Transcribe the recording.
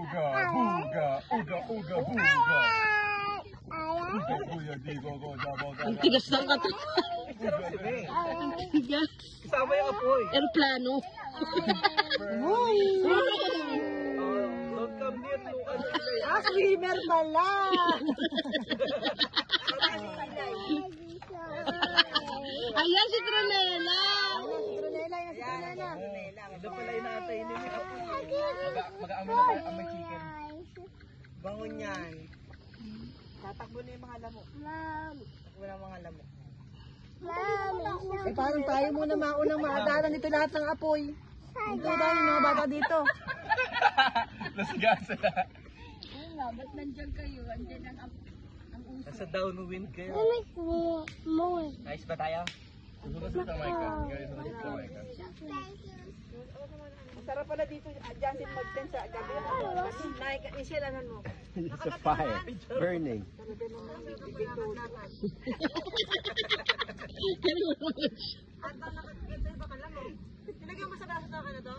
Uga, buga, uga, uga, buga. Uga, buga, di go, go, jabo, Ang tigas ng katawan. Ang tigas. Kasama yung apoy. Aeroplano. Don't come near to ano yun. Swimmer pala. Ayan si Tronela. Ito pala yung natay ni apoy. Mag-aamoy na tayo, amoy chicken. Bango niyan. Tatakbo na yung mga lamok. Tatakbo na yung mga lamok. Eh, parang tayo muna maunang maadalan dito lahat ng apoy. Ito daw yung mga bata dito. Nasigas sila. Ba't nandyan kayo? Andyan ang uso. Nasa downwind kayo. Nice ba tayo? Susunod sa Jamaica. Guys, susunod sa Jamaica. Masarap pala dito. Diyan sin mag-tent sa gabi. Isilanan mo. It's a fire burning. Nilagyan mo sa kaso na ka na to?